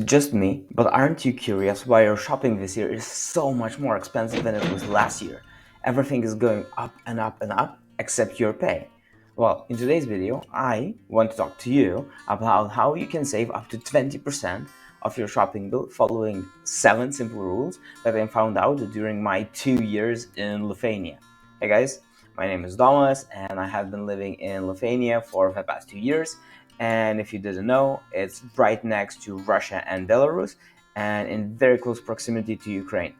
just me, but aren't you curious why your shopping this year is so much more expensive than it was last year? Everything is going up and up and up, except your pay. Well, in today's video, I want to talk to you about how you can save up to 20% of your shopping bill following 7 simple rules that I found out during my 2 years in Lithuania. Hey guys, my name is Domas and I have been living in Lithuania for the past 2 years. And if you didn't know, it's right next to Russia and Belarus and in very close proximity to Ukraine.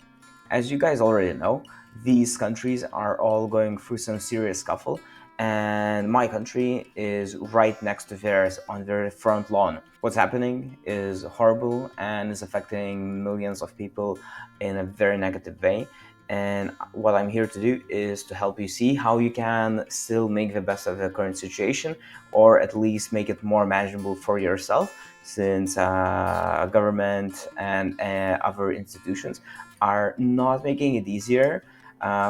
As you guys already know, these countries are all going through some serious scuffle, and my country is right next to theirs on their front lawn. What's happening is horrible and is affecting millions of people in a very negative way. And what I'm here to do is to help you see how you can still make the best of the current situation, or at least make it more manageable for yourself, since government and other institutions are not making it easier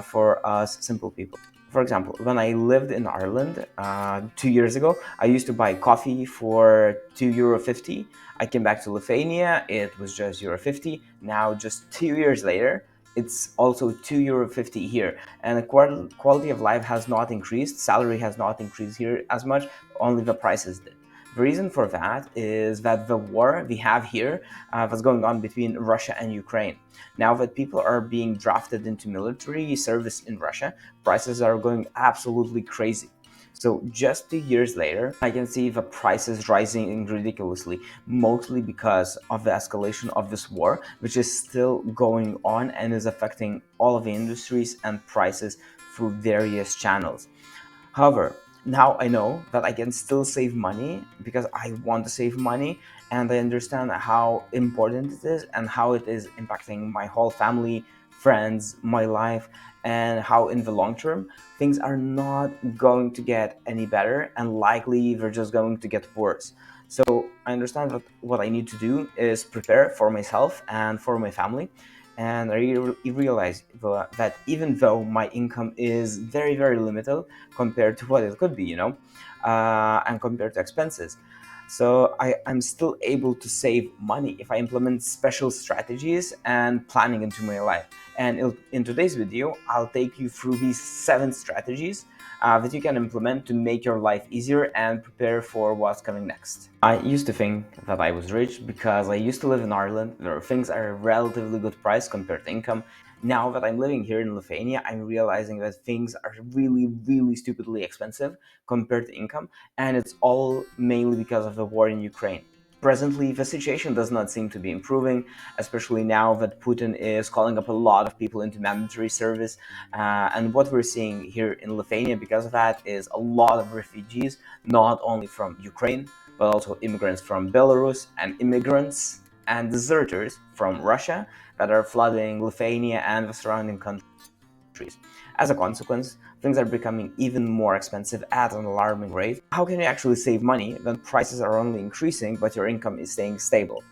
for us simple people. For example, when I lived in Ireland 2 years ago, I used to buy coffee for €2.50. I came back to Lithuania, it was just €1.50. Now, just 2 years later, it's also €2.50 here, and the quality of life has not increased, salary has not increased here as much, only the prices did. The reason for that is that the war we have here was going on between Russia and Ukraine. Now that people are being drafted into military service in Russia, prices are going absolutely crazy. So just 2 years later, I can see the prices rising ridiculously, mostly because of the escalation of this war, which is still going on and is affecting all of the industries and prices through various channels. However, now I know that I can still save money because I want to save money, and I understand how important it is and how it is impacting my whole family, friends, my life, and how in the long term things are not going to get any better and likely they're just going to get worse. So I understand that what I need to do is prepare for myself and for my family. And I realized that even though my income is very, very limited compared to what it could be, and compared to expenses, so I'm still able to save money if I implement special strategies and planning into my life. And in today's video, I'll take you through these 7 strategies that you can implement to make your life easier and prepare for what's coming next. I used to think that I was rich because I used to live in Ireland, where things are a relatively good price compared to income. Now that I'm living here in Lithuania, I'm realizing that things are really, really stupidly expensive compared to income, and it's all mainly because of the war in Ukraine. Presently, the situation does not seem to be improving, especially now that Putin is calling up a lot of people into mandatory service. And what we're seeing here in Lithuania because of that is a lot of refugees, not only from Ukraine, but also immigrants from Belarus and immigrants and deserters from Russia that are flooding Lithuania and the surrounding countries. As a consequence, things are becoming even more expensive at an alarming rate. How can you actually save money when prices are only increasing but your income is staying stable?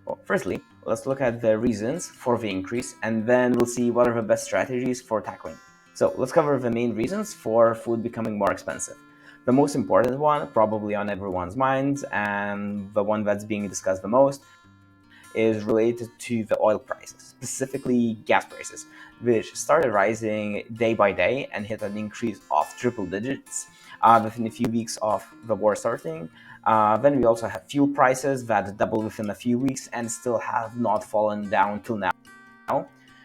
Well, firstly, let's look at the reasons for the increase, and then we'll see what are the best strategies for tackling. So let's cover the main reasons for food becoming more expensive. The most important one, probably on everyone's minds, and the one that's being discussed the most, is related to the oil prices, specifically gas prices, which started rising day by day and hit an increase of triple digits within a few weeks of the war starting. Then we also have fuel prices that doubled within a few weeks and still have not fallen down till now.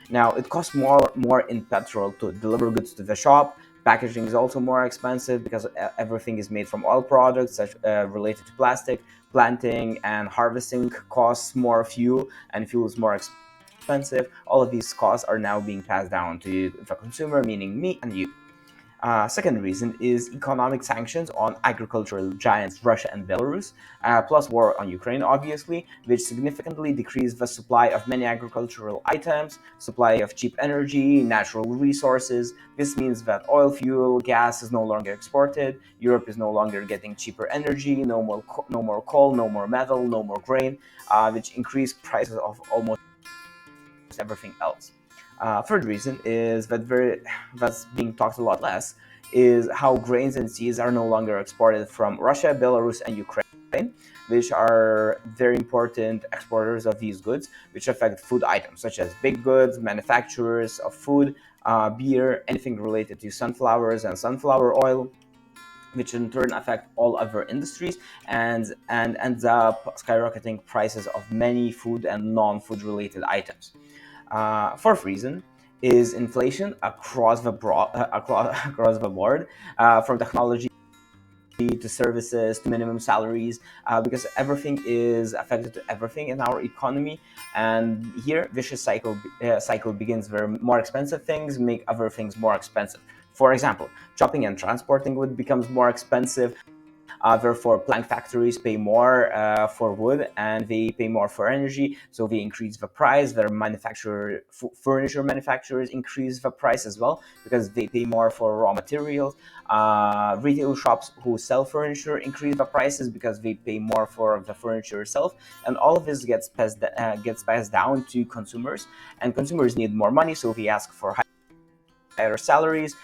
Now, it costs more in petrol to deliver goods to the shop. Packaging is also more expensive because everything is made from oil products such related to plastic. Planting and harvesting costs more fuel, and fuel is more expensive. All of these costs are now being passed down to the consumer, meaning me and you. Second reason is economic sanctions on agricultural giants Russia and Belarus, plus war on Ukraine, obviously, which significantly decreased the supply of many agricultural items, supply of cheap energy, natural resources. This means that oil, fuel, gas is no longer exported, Europe is no longer getting cheaper energy, no more coal, no more metal, no more grain, which increased prices of almost everything else. Third reason is that's being talked a lot less, is how grains and seeds are no longer exported from Russia, Belarus, and Ukraine. which are very important exporters of these goods, which affect food items such as baked goods, manufacturers of food, beer, anything related to sunflowers and sunflower oil, which in turn affect all other industries and ends up skyrocketing prices of many food and non-food related items. Fourth reason is inflation across the board, from technology to services to minimum salaries, because everything is affected to everything in our economy. And here vicious cycle begins where more expensive things make other things more expensive. For example, chopping and transporting wood becomes more expensive. Therefore, plank factories pay more for wood and they pay more for energy, so they increase the price. Their furniture manufacturers increase the price as well because they pay more for raw materials. Retail shops who sell furniture increase the prices because they pay more for the furniture itself, and all of this gets passed down to consumers, and consumers need more money, so they ask for higher salaries.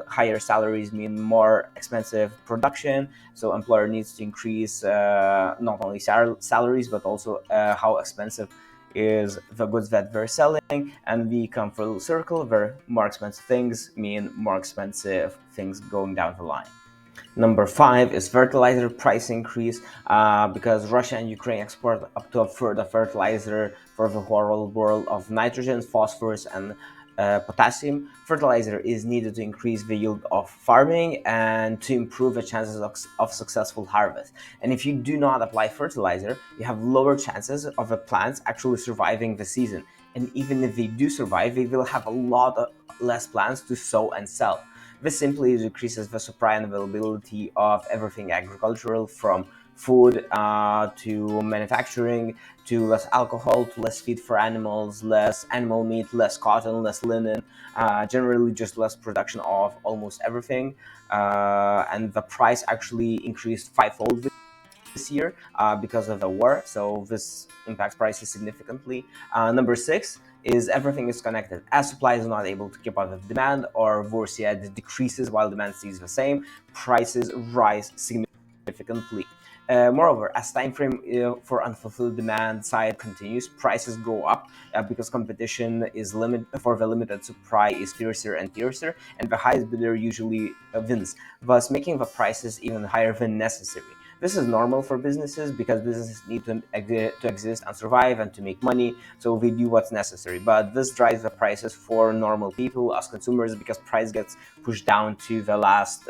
Higher salaries mean more expensive production, so employer needs to increase not only salaries but also how expensive is the goods that they're selling, and we come full circle where more expensive things mean more expensive things going down the line. Number 5 is fertilizer price increase, because Russia and Ukraine export up to a third of fertilizer for the whole world of nitrogen, phosphorus, and potassium. Fertilizer is needed to increase the yield of farming and to improve the chances of successful harvest. And if you do not apply fertilizer, you have lower chances of the plants actually surviving the season. And even if they do survive, they will have a lot less plants to sow and sell. This simply decreases the supply and availability of everything agricultural, from food to manufacturing, to less alcohol, to less feed for animals, less animal meat, less cotton, less linen, generally just less production of almost everything. And the price actually increased fivefold this year because of the war, so this impacts prices significantly. Number 6 is everything is connected. As supply is not able to keep up with demand, or worse yet, it decreases while demand stays the same, prices rise significantly. Moreover, as time frame for unfulfilled demand side continues, prices go up because competition is for the limited supply is fiercer and fiercer, and the highest bidder usually wins, thus making the prices even higher than necessary. This is normal for businesses because businesses need to exist and survive and to make money, so they do what's necessary. But this drives the prices for normal people as consumers because price gets pushed down to the last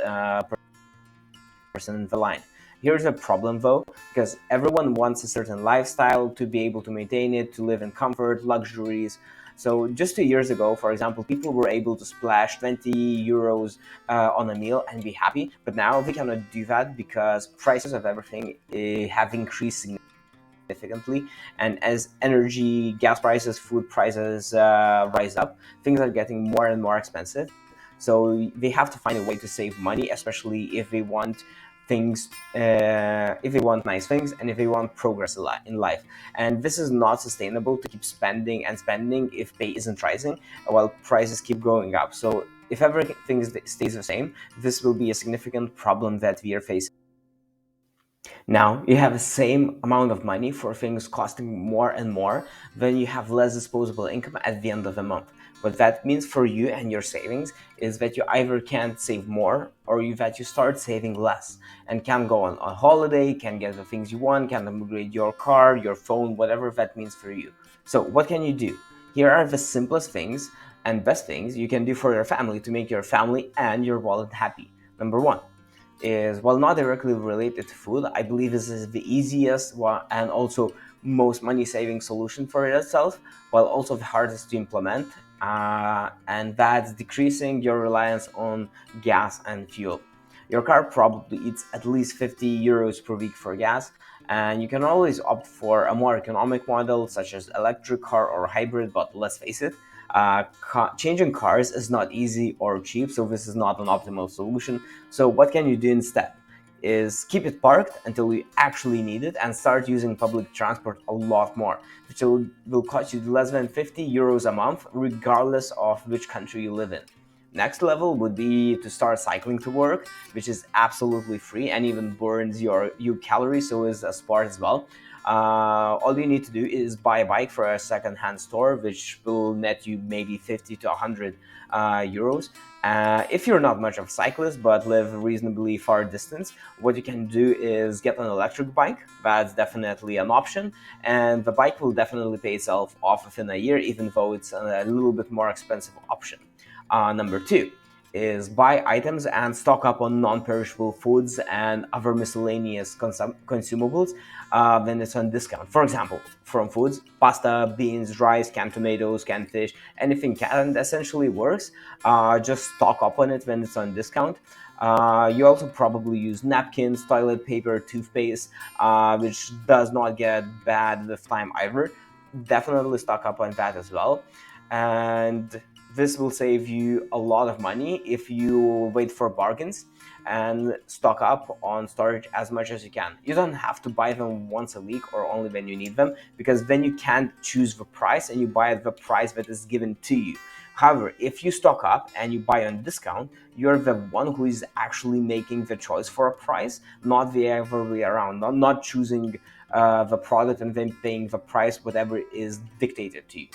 person in the line. Here's a problem though, because everyone wants a certain lifestyle to be able to maintain it, to live in comfort, luxuries. So just 2 years ago, for example, people were able to splash 20 euros on a meal and be happy, but now they cannot do that because prices of everything have increased significantly, and as energy, gas prices, food prices rise up, things are getting more and more expensive. So they have to find a way to save money, especially if they want things, if they want nice things, and if they want progress in life. And this is not sustainable to keep spending and spending if pay isn't rising while prices keep going up. So if everything stays the same, this will be a significant problem that we are facing. Now, you have the same amount of money for things costing more and more, then you have less disposable income at the end of the month. What that means for you and your savings is that you either can't save more, or that you start saving less and can go on a holiday, can get the things you want, can upgrade your car, your phone, whatever that means for you. So what can you do? Here are the simplest things and best things you can do for your family to make your family and your wallet happy. Number 1 is, while not directly related to food, I believe this is the easiest and also most money-saving solution for it itself, while also the hardest to implement, and that's decreasing your reliance on gas and fuel. Your car probably eats at least 50 euros per week for gas, and you can always opt for a more economic model such as electric car or hybrid, but let's face it, changing cars is not easy or cheap, so this is not an optimal solution. So what can you do instead? Is keep it parked until you actually need it and start using public transport a lot more, which will cost you less than 50 euros a month, regardless of which country you live in. Next level would be to start cycling to work, which is absolutely free and even burns you calories, so is a sport as well. All you need to do is buy a bike for a second-hand store, which will net you maybe 50 to 100 euros. If you're not much of a cyclist but live reasonably far distance, what you can do is get an electric bike. That's definitely an option, and the bike will definitely pay itself off within a year, even though it's a little bit more expensive option. Number two is buy items and stock up on non-perishable foods and other miscellaneous consumables when it's on discount. For example, from foods, pasta, beans, rice, canned tomatoes, canned fish, anything canned essentially works. Just stock up on it when it's on discount. You also probably use napkins, toilet paper, toothpaste, which does not get bad with time either. Definitely stock up on that as well. And this will save you a lot of money if you wait for bargains and stock up on storage as much as you can. You don't have to buy them once a week or only when you need them, because then you can't choose the price and you buy at the price that is given to you. However, if you stock up and you buy on discount, you're the one who is actually making the choice for a price, not the other way around, not choosing the product and then paying the price whatever is dictated to you.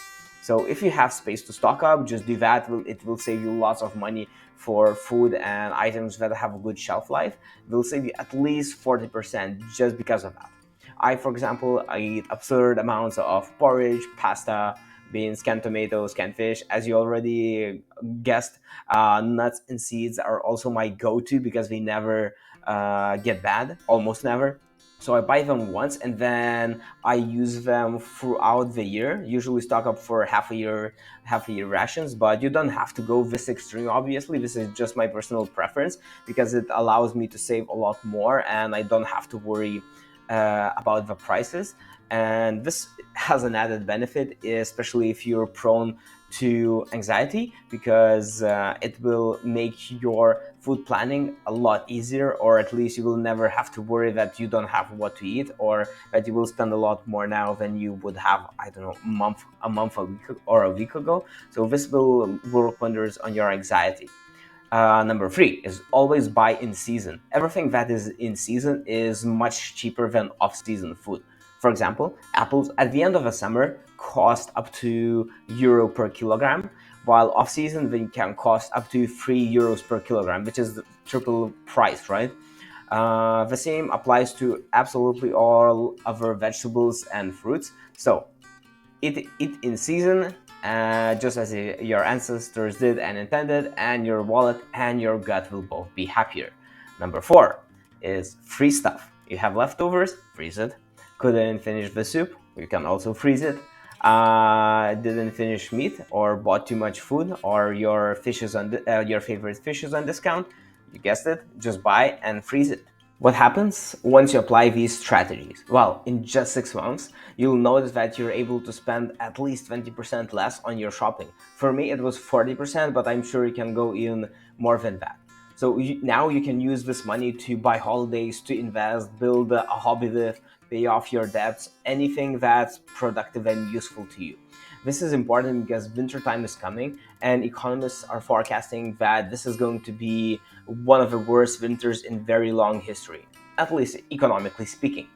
So if you have space to stock up, just do that. It will save you lots of money for food and items that have a good shelf life. It will save you at least 40% just because of that. For example, I eat absurd amounts of porridge, pasta, beans, canned tomatoes, canned fish. As you already guessed, nuts and seeds are also my go-to because they never get bad, almost never. So I buy them once and then I use them throughout the year. Usually stock up for half a year rations, but you don't have to go this extreme. Obviously, this is just my personal preference because it allows me to save a lot more and I don't have to worry about the prices. And this has an added benefit, especially if you're prone to anxiety, because it will make your food planning a lot easier, or at least you will never have to worry that you don't have what to eat, or that you will spend a lot more now than you would have, I don't know, a week or a week ago. So this will work wonders on your anxiety. Number three is always buy in season. Everything that is in season is much cheaper than off-season food. For example, apples at the end of the summer cost up to euro per kilogram, while off-season they can cost up to 3 euros per kilogram, which is the triple price, right? The same applies to absolutely all other vegetables and fruits. So eat in season, just as your ancestors did and intended, and your wallet and your gut will both be happier. Number four is free stuff. You have leftovers, freeze it. Couldn't finish the soup, you can also freeze it. Didn't finish meat or bought too much food, or your your favorite fish is on discount, you guessed it, just buy and freeze it. What happens once you apply these strategies? Well, in just 6 months, you'll notice that you're able to spend at least 20% less on your shopping. For me, it was 40%, but I'm sure you can go even more than that. So now you can use this money to buy holidays, to invest, build a hobby with, pay off your debts, anything that's productive and useful to you. This is important because winter time is coming and economists are forecasting that this is going to be one of the worst winters in very long history, at least economically speaking.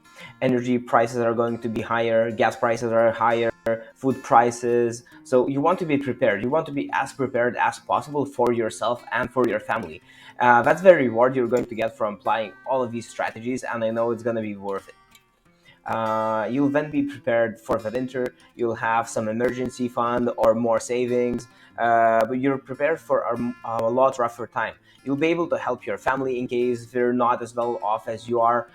Energy prices are going to be higher, gas prices are higher, food prices. So you want to be prepared. You want to be as prepared as possible for yourself and for your family. That's the reward you're going to get from applying all of these strategies, and I know it's going to be worth it. You'll then be prepared for the winter. You'll have some emergency fund or more savings, but you're prepared for a lot rougher time. You'll be able to help your family in case they're not as well off as you are,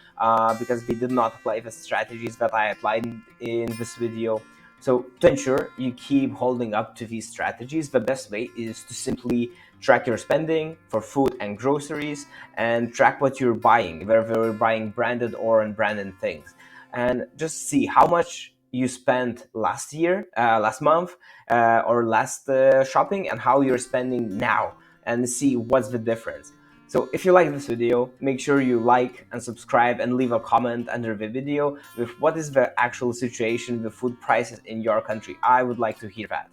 because they did not apply the strategies that I applied in this video. So to ensure you keep holding up to these strategies, the best way is to simply track your spending for food and groceries and track what you're buying, whether you're buying branded or unbranded things, and just see how much you spent last year, last month, or last shopping, and how you're spending now, and see what's the difference. So if you like this video, make sure you like and subscribe and leave a comment under the video with what is the actual situation with food prices in your country. I would like to hear that.